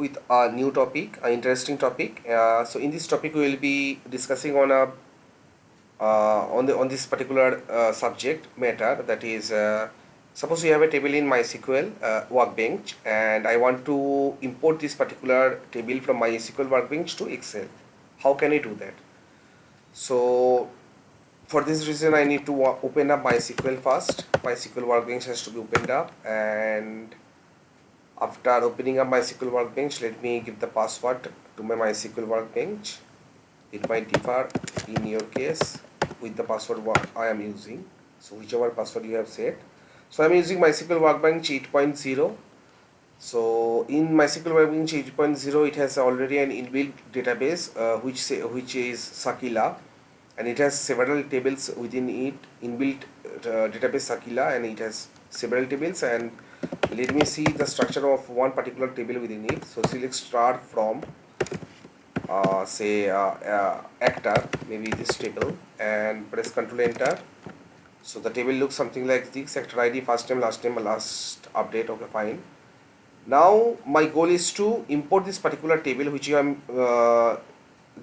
With a new topic, an interesting topic. So in this topic, we will be discussing on this particular subject matter. That is, suppose you have a table in MySQL workbench, and I want to import this particular table from MySQL workbench to Excel. How can I do that? So for this reason, I need to open up MySQL first. MySQL workbench has to be opened up, and after opening up MySQL workbench, let me give the password to my MySQL workbench. It might differ in your case with the password what I am using. So whichever password you have set. So I am using MySQL workbench 8.0. So in MySQL workbench 8.0, it has already an inbuilt database which is Sakila, and it has several tables within it. Inbuilt database Sakila, and it has several tables. And let me see the structure of one particular table within it. So select start from actor, maybe this table, and press Ctrl Enter. So the table looks something like this: actor ID, first name, last update. Okay, fine. Now my goal is to import this particular table which you am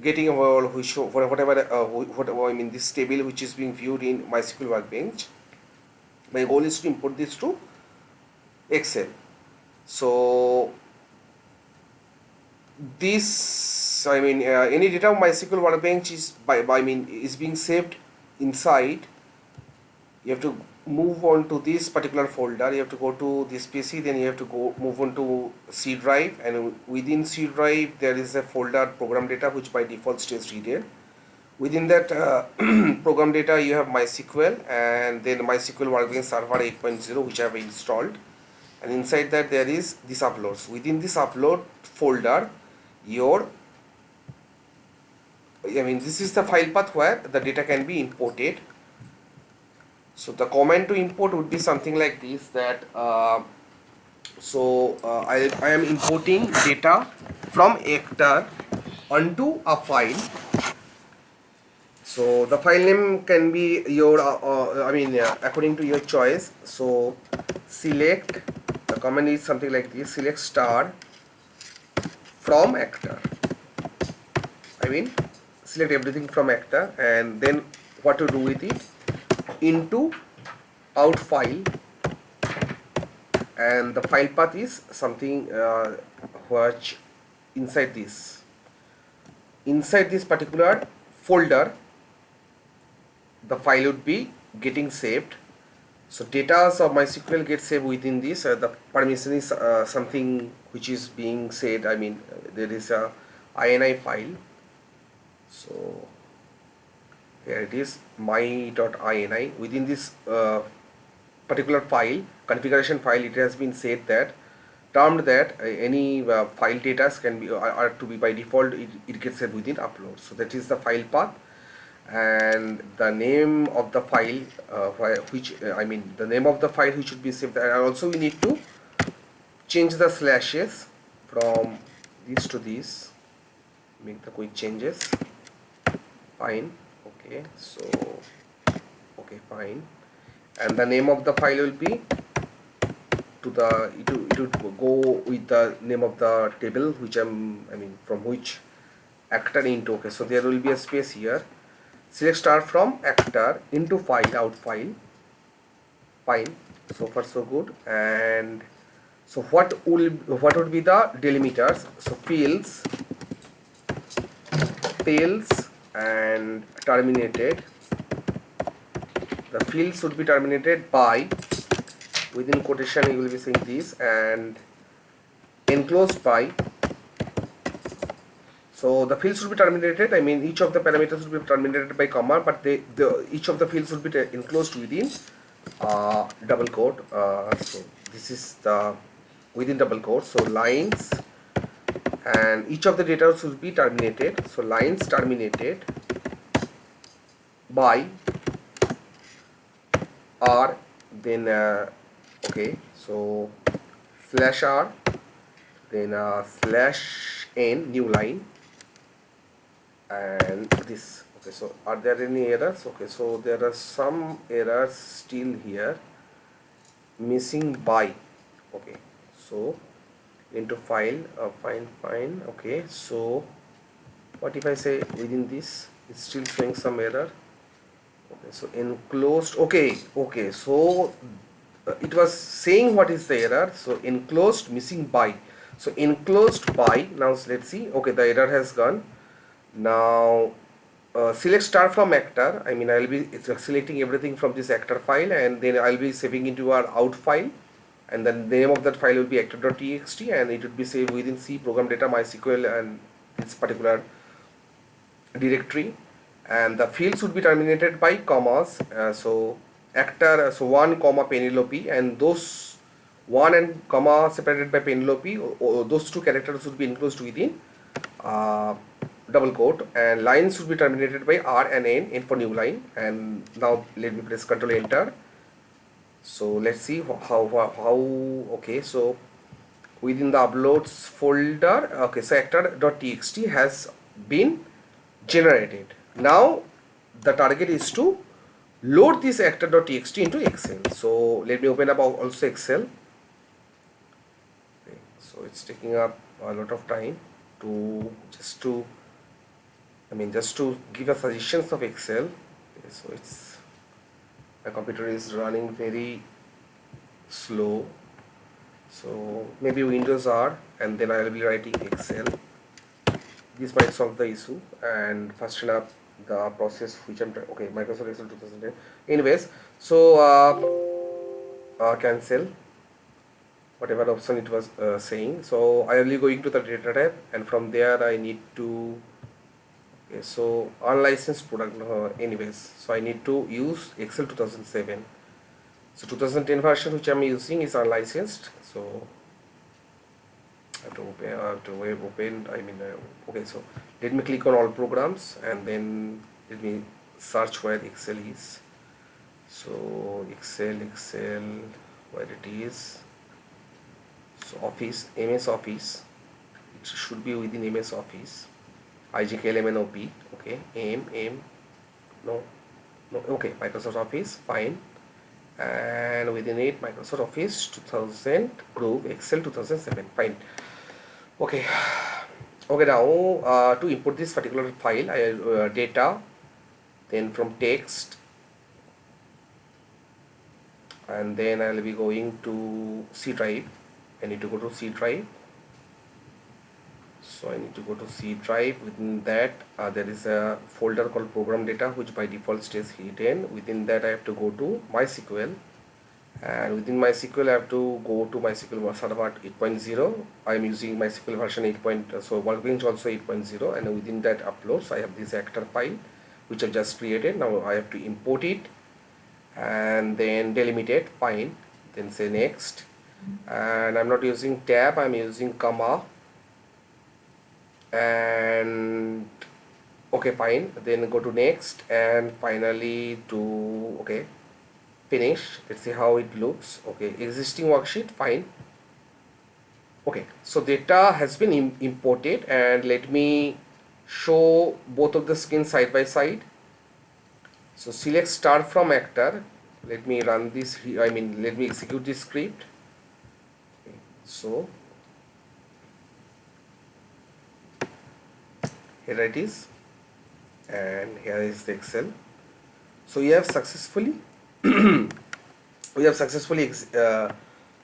getting or which whatever I mean this table which is being viewed in MySQL workbench. My goal is to import this to Excel. So this any data of MySQL workbench is is being saved inside. You have to move on to this particular folder. You have to go to this PC, then you have to go move on to C drive, and within C drive there is a folder program data which by default stays readed. Within that program data you have MySQL, and then MySQL workbench server 8.0 which I have installed, and inside that there is this uploads. Within this upload folder, this is the file path where the data can be imported. So the command to import would be something like this, that I am importing data from actor onto a file. So the file name can be your according to your choice. So select, the command is something like this: select star from actor. Select everything from actor, and then what to do with it: into out file, and the file path is something which inside this particular folder the file would be getting saved. So data of MySQL gets saved within this. The permission is something which is being said. There is a INI file. So here it is, my.ini. Within this particular file, configuration file, it has been said that termed that any file data can be are to be by default it gets saved within upload. So that is the file path, and the name of the file the name of the file which should be saved. And also we need to change the slashes from this to this, make the quick changes. Fine. Okay, so okay, fine. And the name of the file will be it would go with the name of the table which from which actor into. Okay, so there will be a space here. Select start from actor into file, out file. Fine, so far so good. And so what would be the delimiters? So fields, tails, and terminated. The fields should be terminated by, within quotation you will be saying this, and enclosed by. So the fields should be terminated. Each of the parameters should be terminated by comma, but each of the fields should be enclosed within double quote. So this is the within double quote. So lines, and each of the data should be terminated. So lines terminated by r, then okay, so slash r, then slash n, new line, and this. Okay, so are there any errors? Okay, so there are some errors still here, missing by. Okay, so into file, fine. Okay, so what if I say within this, it's still showing some error. Okay, so enclosed, okay, so it was saying what is the error. So enclosed missing by, so enclosed by. Now let's see. Okay, the error has gone. Now select star from actor. I mean, I'll be selecting everything from this actor file, and then I'll be saving into our out file, and then the name of that file will be actor.txt, and it would be saved within C program data MySQL and this particular directory. And the fields would be terminated by commas. So actor, so 1 comma Penelope, and those 1 and comma separated by Penelope, those two characters would be enclosed within uh, double quote, and lines should be terminated by R and N for new line. And now let me press Ctrl Enter. So let's see how okay, so within the uploads folder, okay, so actor.txt has been generated. Now the target is to load this actor.txt into Excel. So let me open up also Excel. Okay, so it's taking up a lot of time to just to give a suggestions of Excel. Okay, so it's, my computer is running very slow, so maybe Windows R, and then I will be writing Excel. This might solve the issue and fasten up the process which I'm trying. Okay, Microsoft Excel 2010. Anyways, so cancel whatever option it was saying. So I will be going to the data tab, and from there I need to, okay, so unlicensed product. Anyways, so I need to use Excel 2007. So 2010 version which I'm using is unlicensed. So I have to open. Okay, so let me click on all programs, and then let me search where Excel is. So Excel, where it is. So Office, MS Office, it should be within MS Office. IGKLMNOP, okay, no, okay, Microsoft Office, fine. And within it, Microsoft Office 2000 group, Excel 2007, fine. Okay, now to import this particular file, I data, then from text, and then I will be going to C drive. I need to go to C drive. So I need to go to C drive. Within that, there is a folder called program data, which by default stays hidden. Within that, I have to go to MySQL, and within MySQL I have to go to MySQL Server 8.0. I am using MySQL version 8. So workbench also 8.0, and within that uploads I have this actor file which I've just created. Now I have to import it and then delimit it, fine, then say next. And I'm not using tab, I'm using comma, and okay, fine, then go to next, and finally to, okay, finish. Let's see how it looks. Okay, existing worksheet, fine. Okay, so data has been imported, and let me show both of the screens side by side. So select star from actor. Let me run this, let me execute this script. Okay, so here it is, and here is the Excel. So we have successfully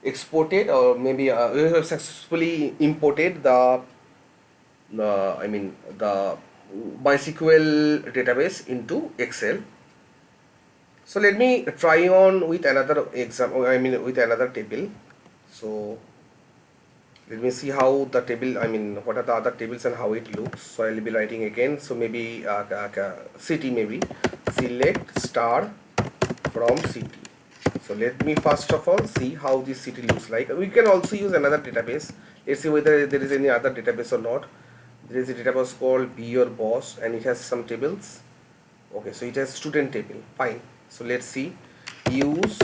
exported, or maybe we have successfully imported the MySQL database into Excel. So let me try on with another example, with another table. So let me see how the table, what are the other tables and how it looks. So I will be writing again. So maybe city, maybe select star from city. So let me first of all see how this city looks like. We can also use another database. Let's see whether there is any other database or not. There is a database called Be Your Boss, and it has some tables. Okay, so it has student table, fine. So let's see, use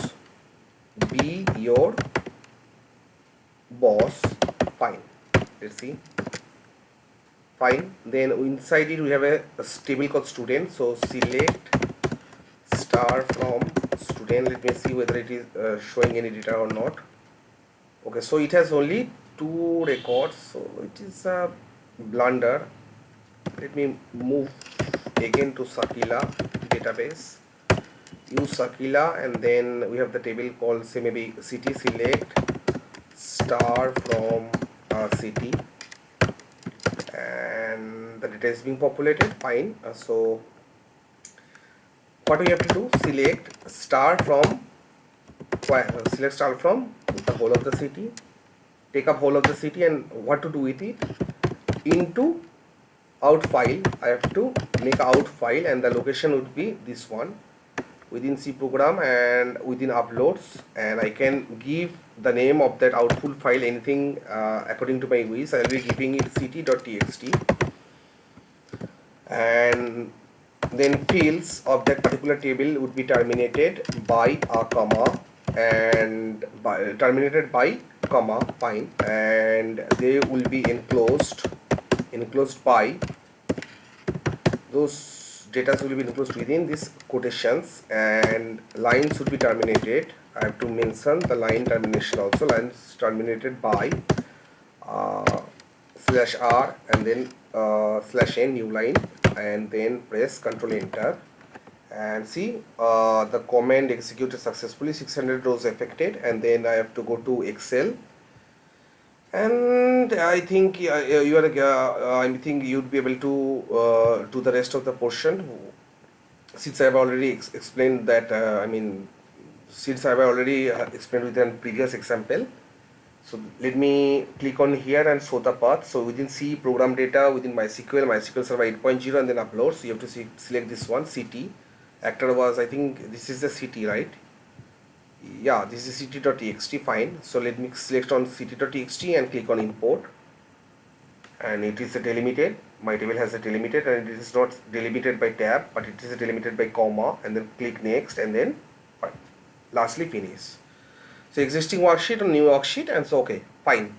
Be Your Boss, fine. Let's see, fine. Then inside it we have a table called student. So select star from student. Let me see whether it is showing any data or not. Okay, so it has only two records, so it is a blunder. Let me move again to Sakila database, use Sakila, and then we have the table called, say, maybe city, select star from city, and the data is being populated. Fine. So what we have to do, select star from the whole of the city, take up whole of the city, and what to do with it, into out file. I have to make a out file, and the location would be this one within C program and within uploads, and I can give the name of that output file anything according to my wish. I will be giving it city.txt, and then fields of that particular table would be terminated by a comma, and terminated by comma. Fine. And they will be enclosed by, those data will be enclosed within these quotations, and lines would be terminated. I have to mention the line termination also. Lines terminated by /r, and then /n, new line, and then press Ctrl Enter, and see the command executed successfully. 600 rows affected, and then I have to go to Excel, and I think I think you'd be able to do the rest of the portion, since I have already explained that. Since I have already explained with a previous example. So let me click on here and show the path. So within C program data, within MySQL Server 8.0, and then upload. So you have to select this one, city. Actor was, I think this is the city, right? Yeah, this is city.txt. Fine. So let me select on city.txt and click on import, and it is delimited. My table has a delimited, and it is not delimited by tab, but it is delimited by comma, and then click next, and then fine. Lastly finish. So existing worksheet or new worksheet, and so okay, fine.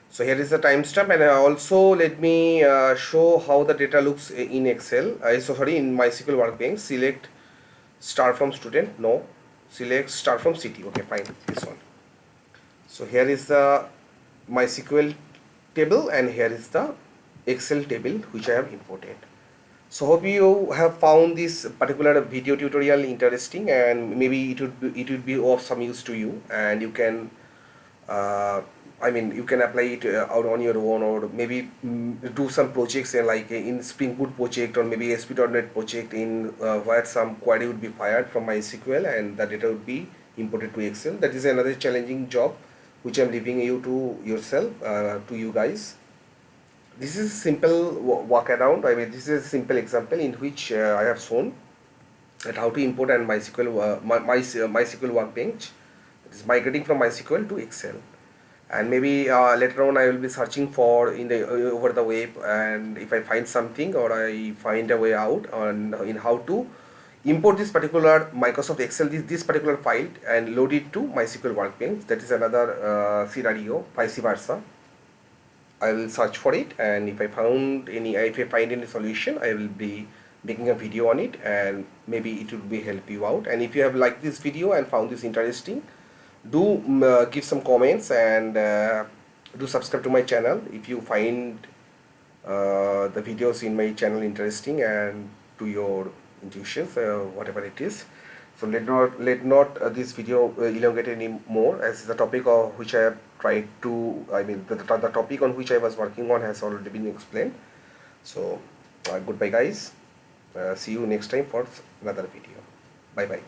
So here is the timestamp, and also let me show how the data looks in Excel. In MySQL workbench. Select star from student, no. Select star from city, okay, fine, this one. So here is the MySQL table, and here is the Excel table which I have imported. So hope you have found this particular video tutorial interesting, and maybe it would be of some use to you, and you can you can apply it out on your own, or maybe do some projects like in Spring Boot project, or maybe ASP.NET project in where some query would be fired from MySQL and the data would be imported to Excel. That is another challenging job which I am leaving you to yourself, to you guys. This is simple workaround. This is a simple example in which I have shown that how to import an MySQL workbench. It is migrating from MySQL to Excel, and maybe later on I will be searching for over the web, and if I find something, or I find a way out on in how to import this particular Microsoft Excel, this particular file, and load it to MySQL workbench. That is another scenario. Vice versa, I will search for it, and if I find any solution, I will be making a video on it, and maybe it will be help you out. And if you have liked this video and found this interesting, do give some comments, and do subscribe to my channel if you find the videos in my channel interesting and to your intuitions, whatever it is. So let not this video elongate any more, as the topic of which I have tried to, the topic on which I was working on has already been explained. So goodbye guys, see you next time for another video. Bye bye.